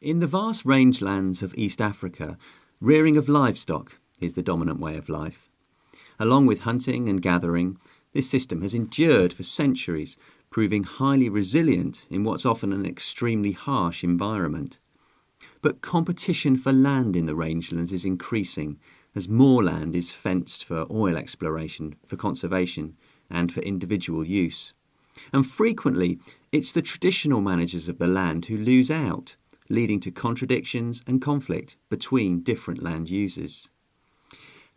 In the vast rangelands of East Africa, rearing of livestock is the dominant way of life. Along with hunting and gathering, this system has endured for centuries, proving highly resilient in what's often an extremely harsh environment. But competition for land in the rangelands is increasing as more land is fenced for oil exploration, for conservation and for individual use. And frequently it's the traditional managers of the land who lose out, leading to contradictions and conflict between different land users.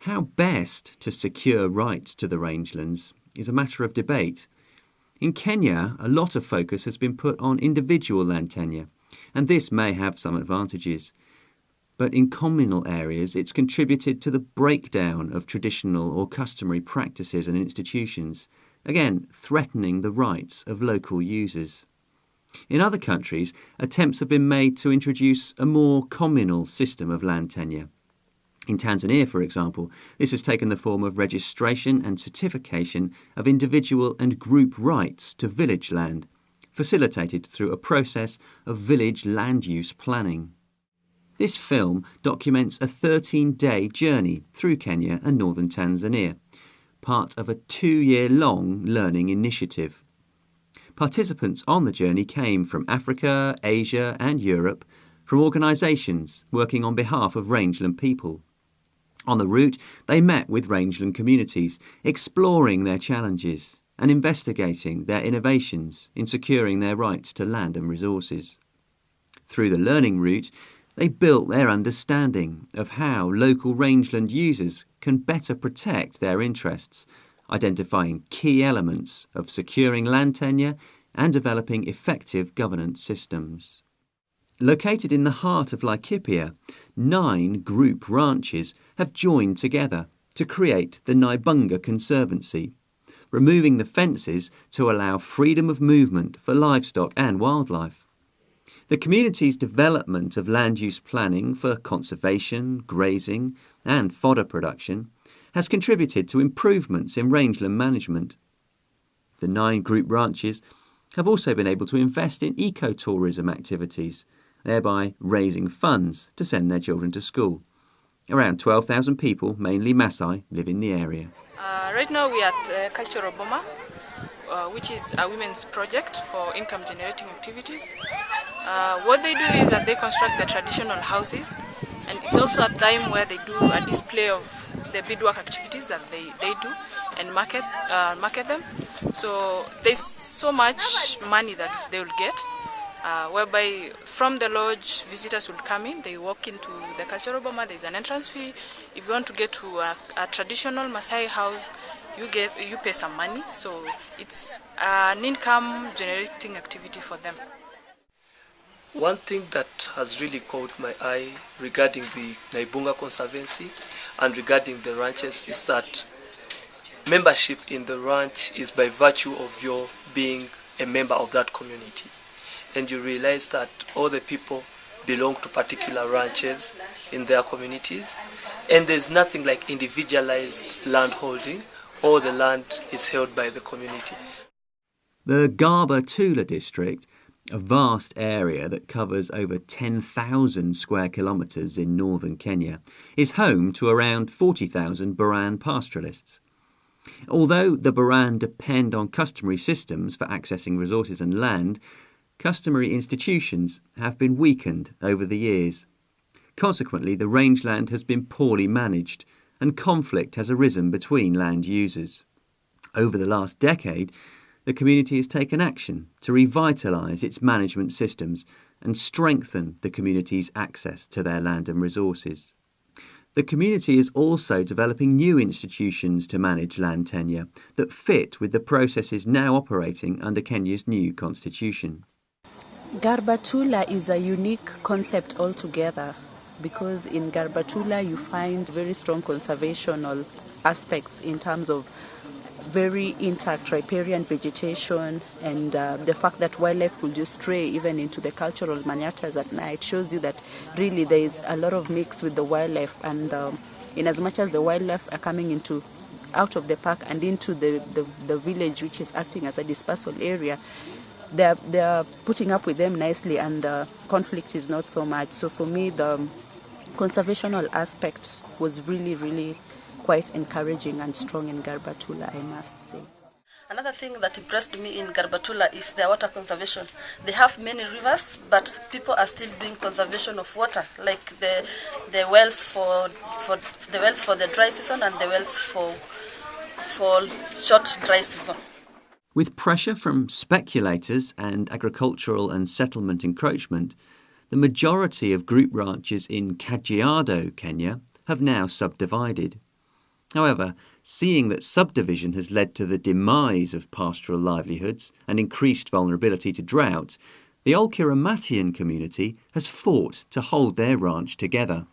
How best to secure rights to the rangelands is a matter of debate. In Kenya, a lot of focus has been put on individual land tenure, and this may have some advantages. But in communal areas, it's contributed to the breakdown of traditional or customary practices and institutions, again threatening the rights of local users. In other countries, attempts have been made to introduce a more communal system of land tenure. In Tanzania, for example, this has taken the form of registration and certification of individual and group rights to village land, facilitated through a process of village land use planning. This film documents a 13-day journey through Kenya and northern Tanzania, part of a 2-year-long learning initiative. Participants on the journey came from Africa, Asia and Europe, from organisations working on behalf of rangeland people. On the route, they met with rangeland communities, exploring their challenges and investigating their innovations in securing their rights to land and resources. Through the learning route, they built their understanding of how local rangeland users can better protect their interests, identifying key elements of securing land tenure and developing effective governance systems. Located in the heart of Laikipia, 9 group ranches have joined together to create the Naibunga Conservancy, removing the fences to allow freedom of movement for livestock and wildlife. The community's development of land use planning for conservation, grazing and fodder production has contributed to improvements in rangeland management. The 9 group ranches have also been able to invest in ecotourism activities, thereby raising funds to send their children to school. Around 12,000 people, mainly Maasai, live in the area. Right now we are at Cultural Boma, which is a women's project for income generating activities. What they do is that they construct the traditional houses, and it's also a time where they do a display of the beadwork activities that they do and market them. So there's so much money that they will get, whereby from the lodge visitors will come in, they walk into the cultural boma, there's an entrance fee. If you want to get to a traditional Maasai house, you pay some money, so it's an income generating activity for them. One thing that has really caught my eye regarding the Naibunga Conservancy and regarding the ranches is that membership in the ranch is by virtue of your being a member of that community. And you realize that all the people belong to particular ranches in their communities, and there's nothing like individualized land holding. All the land is held by the community. The Garba-Tula district, a vast area that covers over 10,000 square kilometres in northern Kenya, is home to around 40,000 Boran pastoralists. Although the Boran depend on customary systems for accessing resources and land, customary institutions have been weakened over the years. Consequently, the rangeland has been poorly managed and conflict has arisen between land users. Over the last decade, the community has taken action to revitalise its management systems and strengthen the community's access to their land and resources. The community is also developing new institutions to manage land tenure that fit with the processes now operating under Kenya's new constitution. Garba-Tula is a unique concept altogether, because in Garba-Tula you find very strong conservational aspects in terms of very intact riparian vegetation, and the fact that wildlife could just stray even into the cultural manyatas at night shows you that really there is a lot of mix with the wildlife, and in as much as the wildlife are coming out of the park and into the village, which is acting as a dispersal area, they're putting up with them nicely, and conflict is not so much. So for me, the conservational aspect was really, really quite encouraging and strong in Garbatula, I must say. Another thing that impressed me in Garbatula is their water conservation. They have many rivers, but people are still doing conservation of water, like the wells for the dry season and the wells for short dry season. With pressure from speculators and agricultural and settlement encroachment, the majority of group ranches in Kajiado, Kenya, have now subdivided. However, seeing that subdivision has led to the demise of pastoral livelihoods and increased vulnerability to drought, the Olkiramatian community has fought to hold their ranch together.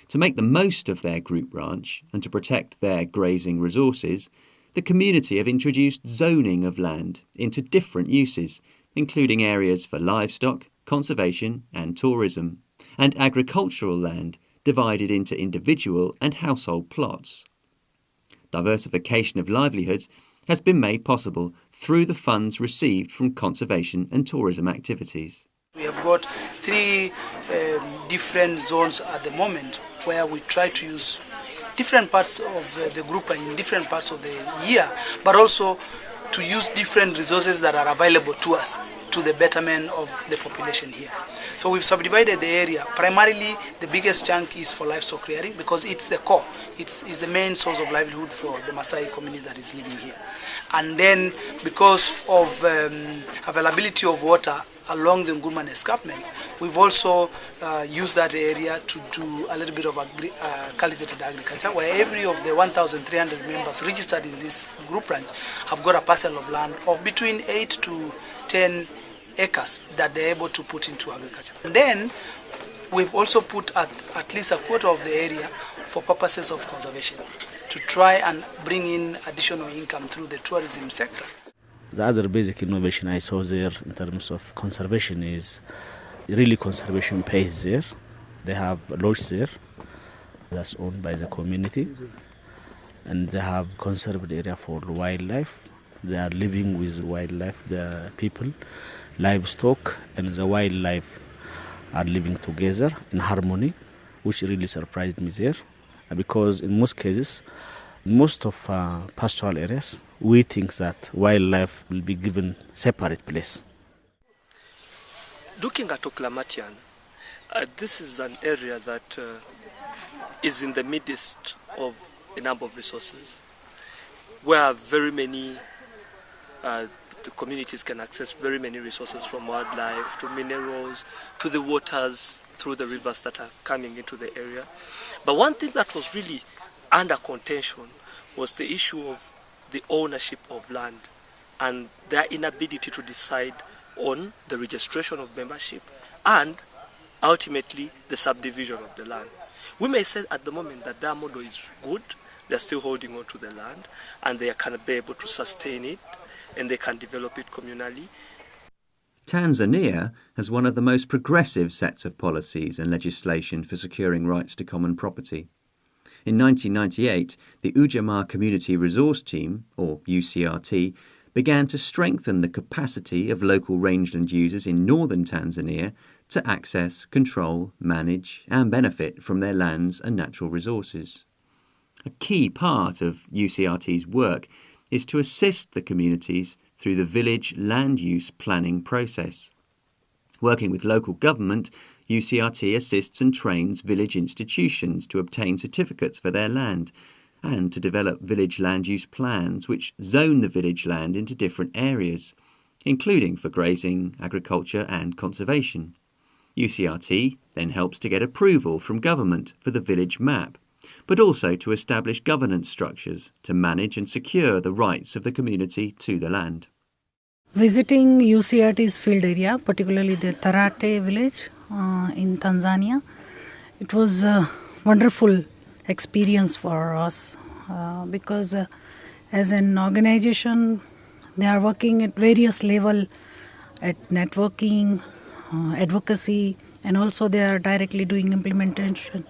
To make the most of their group ranch and to protect their grazing resources, the community have introduced zoning of land into different uses, including areas for livestock, conservation and tourism, and agricultural land divided into individual and household plots. Diversification of livelihoods has been made possible through the funds received from conservation and tourism activities. We have got three different zones at the moment where we try to use different parts of the group in different parts of the year, but also to use different resources that are available to us to the betterment of the population here. So we've subdivided the area. Primarily, the biggest chunk is for livestock rearing because it's the core. It's the main source of livelihood for the Maasai community that is living here. And then because of availability of water along the Ngurman escarpment, we've also used that area to do a little bit of cultivated agriculture, where every of the 1,300 members registered in this group ranch have got a parcel of land of between 8 to 10 acres that they're able to put into agriculture. And then we've also put at least a quarter of the area for purposes of conservation to try and bring in additional income through the tourism sector. The other basic innovation I saw there in terms of conservation is really conservation pays there. They have a lodge there that's owned by the community, and they have conserved area for wildlife. They are living with wildlife, the people, livestock, and the wildlife are living together in harmony, which really surprised me there, because in most cases, most of pastoral areas, we think that wildlife will be given separate place. Looking at Olkiramatian, this is an area that is in the midst of a number of resources, where very many the communities can access very many resources, from wildlife to minerals to the waters through the rivers that are coming into the area. But one thing that was really under contention was the issue of the ownership of land and their inability to decide on the registration of membership and ultimately the subdivision of the land. We may say at the moment that their model is good, they're still holding on to the land and they can be able to sustain it and they can develop it communally. Tanzania has one of the most progressive sets of policies and legislation for securing rights to common property. In 1998, the Ujamaa Community Resource Team, or UCRT, began to strengthen the capacity of local rangeland users in northern Tanzania to access, control, manage and benefit from their lands and natural resources. A key part of UCRT's work is to assist the communities through the village land use planning process. Working with local government, UCRT assists and trains village institutions to obtain certificates for their land and to develop village land use plans which zone the village land into different areas, including for grazing, agriculture and conservation. UCRT then helps to get approval from government for the village map, but also to establish governance structures to manage and secure the rights of the community to the land. Visiting UCRT's field area, particularly the Tarate village in Tanzania, it was a wonderful experience for us because as an organization, they are working at various levels at networking, advocacy, and also they are directly doing implementation.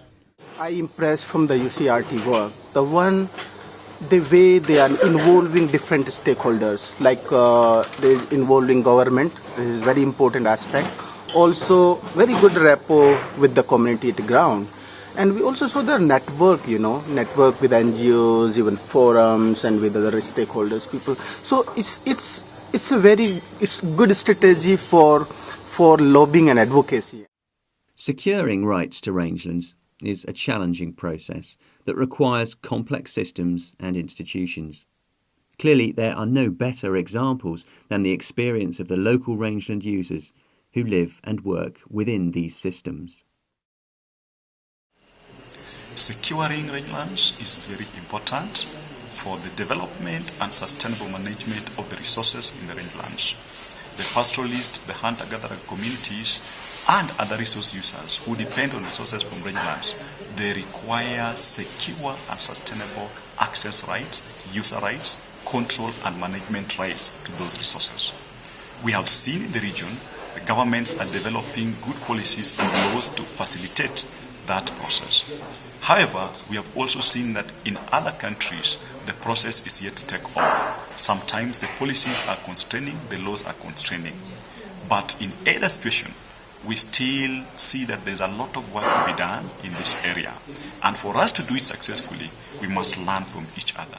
I impressed from the UCRT work. The one the way they are involving different stakeholders, like they involving government. This is very important aspect. Also, very good rapport with the community at the ground. And we also saw their network, network with NGOs, even forums, and with other stakeholders, people. So it's a very good strategy for lobbying and advocacy. Securing rights to rangelands is a challenging process that requires complex systems and institutions. Clearly, there are no better examples than the experience of the local rangeland users who live and work within these systems. Securing rangelands is very important for the development and sustainable management of the resources in the rangelands. The pastoralists, the hunter-gatherer communities, and other resource users who depend on resources from rangelands, they require secure and sustainable access rights, user rights, control and management rights to those resources. We have seen in the region the governments are developing good policies and laws to facilitate that process. However, we have also seen that in other countries, the process is yet to take off. Sometimes the policies are constraining, the laws are constraining. But in either situation, we still see that there's a lot of work to be done in this area. And for us to do it successfully, we must learn from each other.